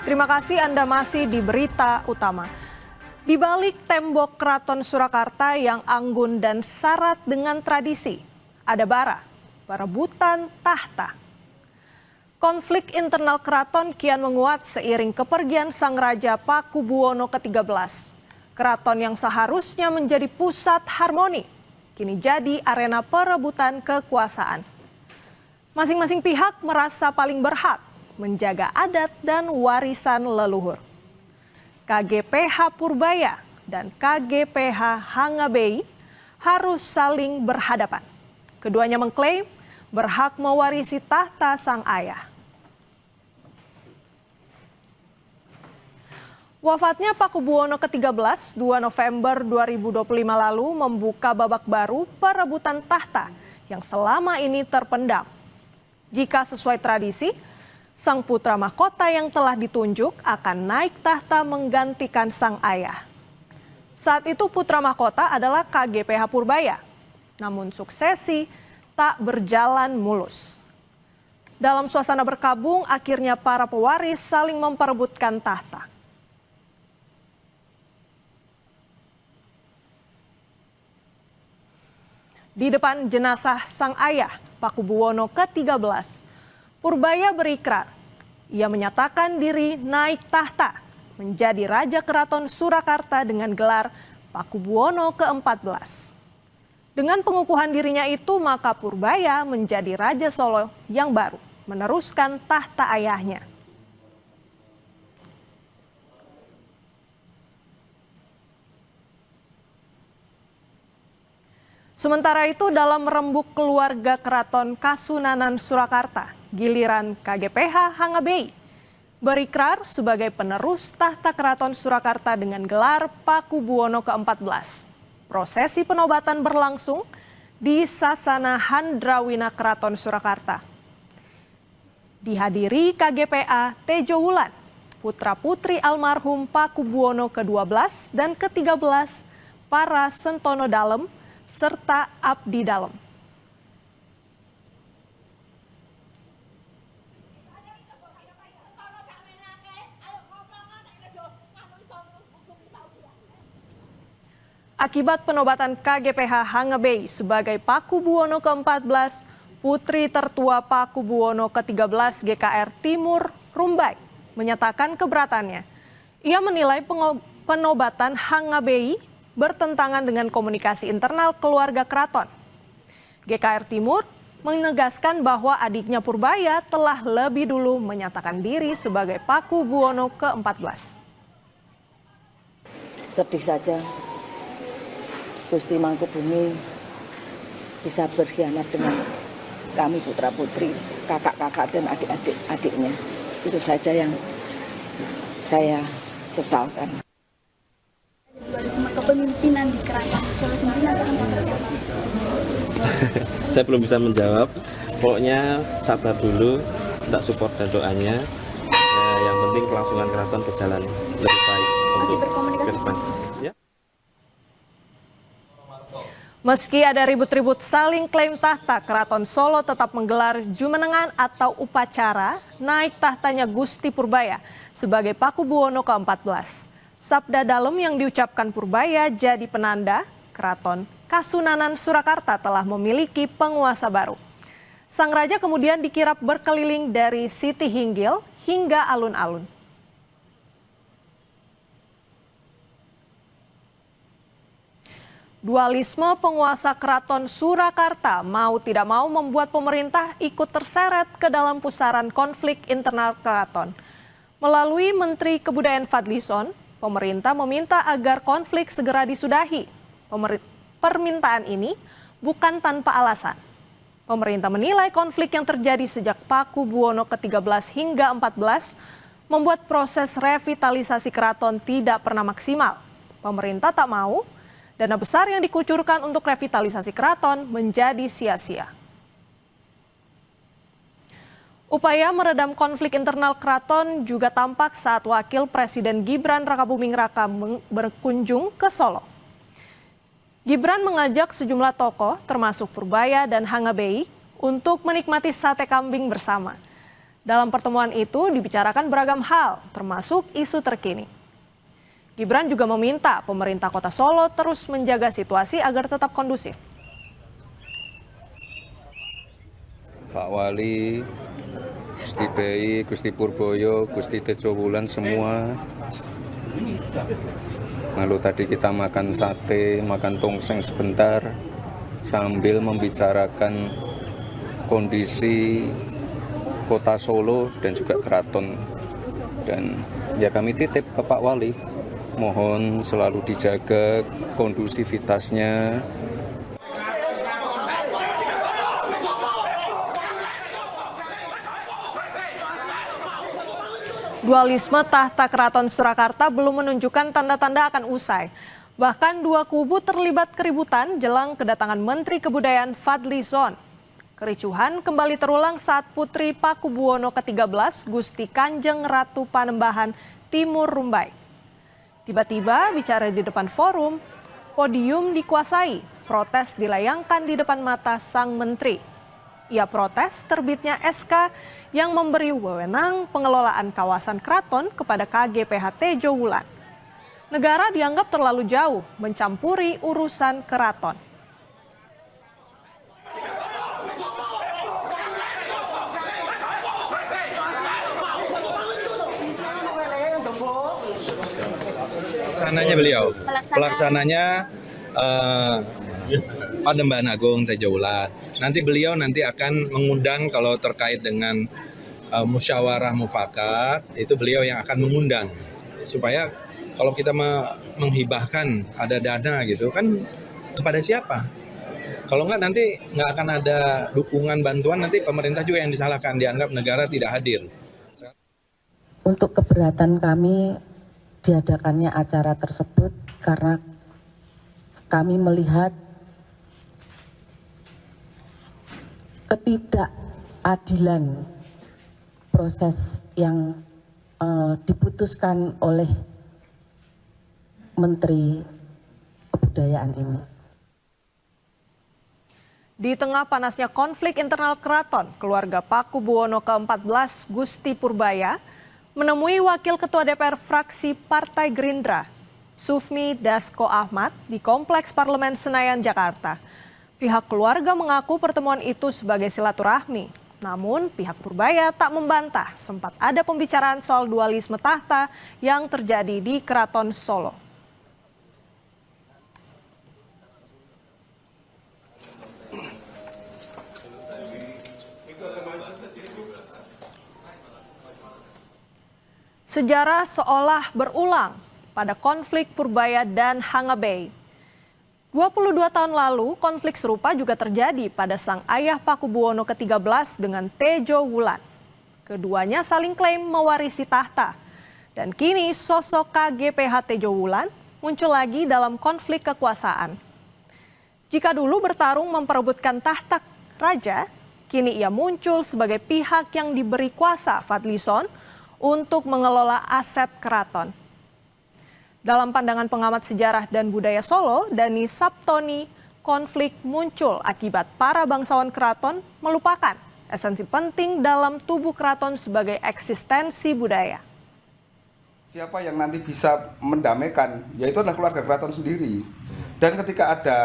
Terima kasih Anda masih di Berita Utama. Di balik tembok Keraton Surakarta yang anggun dan syarat dengan tradisi, ada bara, perebutan tahta. Konflik internal keraton kian menguat seiring kepergian Sang Raja Pakubuwono ke-13. Keraton yang seharusnya menjadi pusat harmoni, kini jadi arena perebutan kekuasaan. Masing-masing pihak merasa paling berhak menjaga adat dan warisan leluhur. KGPH Purbaya dan KGPH Hangabei harus saling berhadapan. Keduanya mengklaim berhak mewarisi tahta sang ayah. Wafatnya Pakubuwono ke-13 2 November 2025 lalu membuka babak baru perebutan tahta yang selama ini terpendam. Jika sesuai tradisi, sang putra mahkota yang telah ditunjuk akan naik tahta menggantikan sang ayah. Saat itu putra mahkota adalah KGPH Purbaya, namun suksesi tak berjalan mulus. Dalam suasana berkabung, akhirnya para pewaris saling memperebutkan tahta. Di depan jenazah sang ayah, Pakubuwono ke-13, Purbaya berikrar. Ia menyatakan diri naik tahta menjadi Raja Keraton Surakarta dengan gelar Pakubuwono ke-14. Dengan pengukuhan dirinya itu, maka Purbaya menjadi Raja Solo yang baru, meneruskan tahta ayahnya. Sementara itu dalam rembuk keluarga Keraton Kasunanan Surakarta, giliran KGPH Hangabei berikrar sebagai penerus tahta Keraton Surakarta dengan gelar Pakubuwono ke-14. Prosesi penobatan berlangsung di Sasana Handrawina Keraton Surakarta. Dihadiri KGPA Tejo Wulan, putra-putri almarhum Pakubuwono ke-12 dan ke-13, para Sentono Dalem, serta abdi dalem. Akibat penobatan KGPH Hangabei sebagai Pakubuwono ke-14, putri tertua Pakubuwono ke-13 GKR Timur Rumbai menyatakan keberatannya. Ia menilai penobatan Hangabei bertentangan dengan komunikasi internal keluarga keraton. GKR Timur menegaskan bahwa adiknya Purbaya telah lebih dulu menyatakan diri sebagai Pakubuwono ke-14. Sedih saja Gusti Mangkubumi bisa berkhianat dengan kami putra-putri, kakak-kakak dan adik-adiknya. Itu saja yang saya sesalkan. Kepemimpinan di Keraton Solo sendiri akan seperti apa? Saya belum bisa menjawab. Pokoknya sabar dulu, tak support dan doanya. Yang penting kelangsungan keraton berjalan lebih baik untuk ke depan. Ya. Meski ada ribut-ribut saling klaim tahta, Keraton Solo tetap menggelar jumenengan atau upacara naik tahtanya Gusti Purbaya sebagai Pakubuwono ke-14. Sabda dalem yang diucapkan Purbaya jadi penanda Keraton Kasunanan Surakarta telah memiliki penguasa baru. Sang raja kemudian dikirap berkeliling dari Siti Hinggil hingga alun-alun. Dualisme penguasa Keraton Surakarta mau tidak mau membuat pemerintah ikut terseret ke dalam pusaran konflik internal keraton. Melalui Menteri Kebudayaan Fadlizon, pemerintah meminta agar konflik segera disudahi. Permintaan ini bukan tanpa alasan. Pemerintah menilai konflik yang terjadi sejak Pakubuwono ke-13 hingga 14 membuat proses revitalisasi keraton tidak pernah maksimal. Pemerintah tak mau dana besar yang dikucurkan untuk revitalisasi keraton menjadi sia-sia. Upaya meredam konflik internal keraton juga tampak saat Wakil Presiden Gibran Rakabuming Raka berkunjung ke Solo. Gibran mengajak sejumlah tokoh termasuk Purbaya dan Hangabei untuk menikmati sate kambing bersama. Dalam pertemuan itu dibicarakan beragam hal, termasuk isu terkini. Gibran juga meminta pemerintah Kota Solo terus menjaga situasi agar tetap kondusif. Pak Wali, Gusti Bei, Gusti Purboyo, Gusti Tejo Wulan semua. Lalu tadi kita makan sate, makan tongseng sebentar sambil membicarakan kondisi Kota Solo dan juga keraton. Dan ya kami titip ke Pak Wali, mohon selalu dijaga kondusivitasnya. Dualisme tahta Keraton Surakarta belum menunjukkan tanda-tanda akan usai. Bahkan dua kubu terlibat keributan jelang kedatangan Menteri Kebudayaan Fadly Zon. Kericuhan kembali terulang saat Putri Pakubuwono ke-13 Gusti Kanjeng Ratu Panembahan Timur Rumbai. Tiba-tiba bicara di depan forum, podium dikuasai, protes dilayangkan di depan mata sang menteri. Ia protes terbitnya SK yang memberi wewenang pengelolaan kawasan keraton kepada KGPH Tejo Wulan. Negara dianggap terlalu jauh mencampuri urusan keraton. Pelaksananya beliau, pelaksananya Panembahan Agung Tejo Wulan. Nanti beliau akan mengundang kalau terkait dengan musyawarah mufakat, itu beliau yang akan mengundang. Supaya kalau kita menghibahkan ada dana gitu kan kepada siapa? Kalau nanti nggak akan ada dukungan bantuan, nanti pemerintah juga yang disalahkan, dianggap negara tidak hadir. Untuk keberatan kami diadakannya acara tersebut karena kami melihat ketidakadilan proses yang diputuskan oleh Menteri Kebudayaan ini. Di tengah panasnya konflik internal keraton, keluarga Pakubuwono ke-14 Gusti Purbaya menemui Wakil Ketua DPR fraksi Partai Gerindra, Sufmi Dasko Ahmad, di Kompleks Parlemen Senayan, Jakarta. Pihak keluarga mengaku pertemuan itu sebagai silaturahmi. Namun pihak Purbaya tak membantah sempat ada pembicaraan soal dualisme tahta yang terjadi di Keraton Solo. Sejarah seolah berulang pada konflik Purbaya dan Hangabei. 22 tahun lalu, konflik serupa juga terjadi pada sang ayah Pakubuwono ke-13 dengan Tejo Wulan. Keduanya saling klaim mewarisi tahta. Dan kini sosok KGPH Tejo Wulan muncul lagi dalam konflik kekuasaan. Jika dulu bertarung memperebutkan tahta raja, kini ia muncul sebagai pihak yang diberi kuasa Fadly Zon untuk mengelola aset keraton. Dalam pandangan pengamat sejarah dan budaya Solo, Dani Saptoni, konflik muncul akibat para bangsawan keraton melupakan esensi penting dalam tubuh keraton sebagai eksistensi budaya. Siapa yang nanti bisa mendamaikan, yaitu adalah keluarga keraton sendiri. Dan ketika ada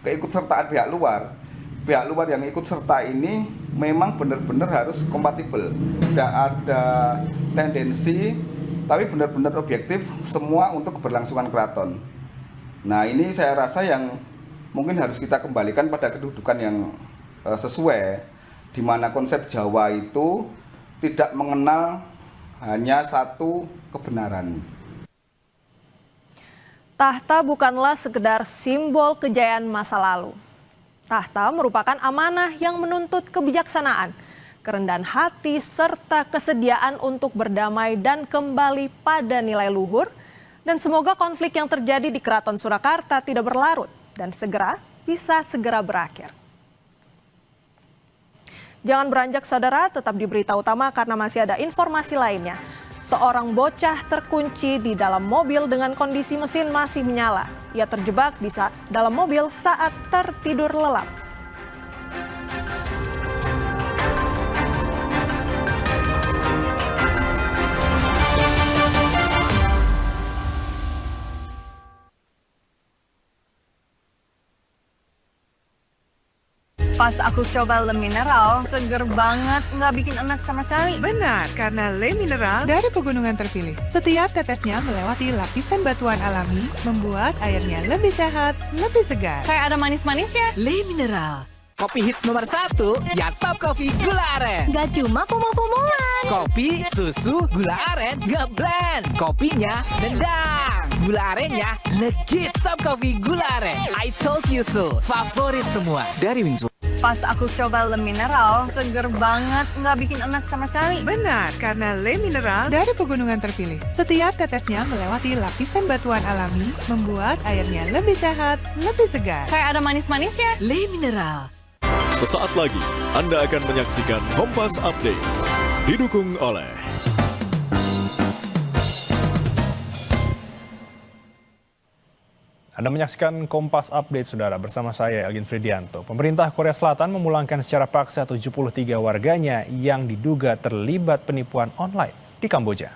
keikutsertaan pihak luar yang ikut serta ini memang benar-benar harus kompatibel. Tidak ada tendensi, tapi benar-benar objektif semua untuk keberlangsungan keraton. Nah, ini saya rasa yang mungkin harus kita kembalikan pada kedudukan yang sesuai, di mana konsep Jawa itu tidak mengenal hanya satu kebenaran. Tahta bukanlah sekedar simbol kejayaan masa lalu. Tahta merupakan amanah yang menuntut kebijaksanaan, kerendahan hati, serta kesediaan untuk berdamai dan kembali pada nilai luhur. Dan semoga konflik yang terjadi di Keraton Surakarta tidak berlarut dan bisa segera berakhir. Jangan beranjak saudara, tetap di Berita Utama karena masih ada informasi lainnya. Seorang bocah terkunci di dalam mobil dengan kondisi mesin masih menyala. Ia terjebak di dalam mobil saat tertidur lelap. Pas aku coba Le Mineral, seger banget, nggak bikin enak sama sekali. Benar, karena Le Mineral dari pegunungan terpilih. Setiap tetesnya melewati lapisan batuan alami, membuat airnya lebih sehat, lebih segar. Kayak ada manis-manisnya. Le Mineral. Kopi hits nomor 1, ya Top Coffee Gula Aren. Gak cuma FOMO-FOMOan. Kopi, susu, gula aren, nge-blend. Kopinya nendang. Gula arennya legit. Top Coffee Gula Aren. I told you so. Favorit semua dari Wingsu. Pas aku coba Le Mineral, seger banget, nggak bikin enak sama sekali. Benar, karena Le Mineral dari pegunungan terpilih. Setiap tetesnya melewati lapisan batuan alami, membuat airnya lebih sehat, lebih segar. Kayak ada manis-manisnya. Le Mineral. Sesaat lagi, Anda akan menyaksikan Kompas Update. Didukung oleh Anda menyaksikan Kompas Update, Saudara, bersama saya, Elgin Fridianto. Pemerintah Korea Selatan memulangkan secara paksa 73 warganya yang diduga terlibat penipuan online di Kamboja.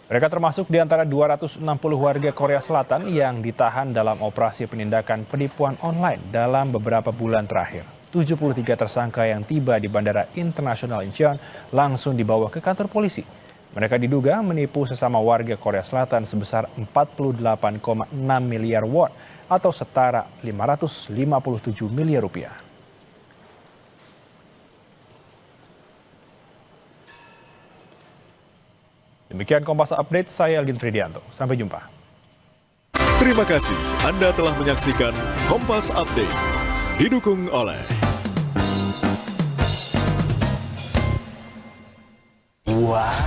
Mereka termasuk di antara 260 warga Korea Selatan yang ditahan dalam operasi penindakan penipuan online dalam beberapa bulan terakhir. 73 tersangka yang tiba di Bandara Internasional Incheon langsung dibawa ke kantor polisi. Mereka diduga menipu sesama warga Korea Selatan sebesar 48,6 miliar won atau setara 557 miliar rupiah. Demikian Kompas Update, saya Elgin Fridianto. Sampai jumpa. Terima kasih Anda telah menyaksikan Kompas Update. Didukung oleh Wow.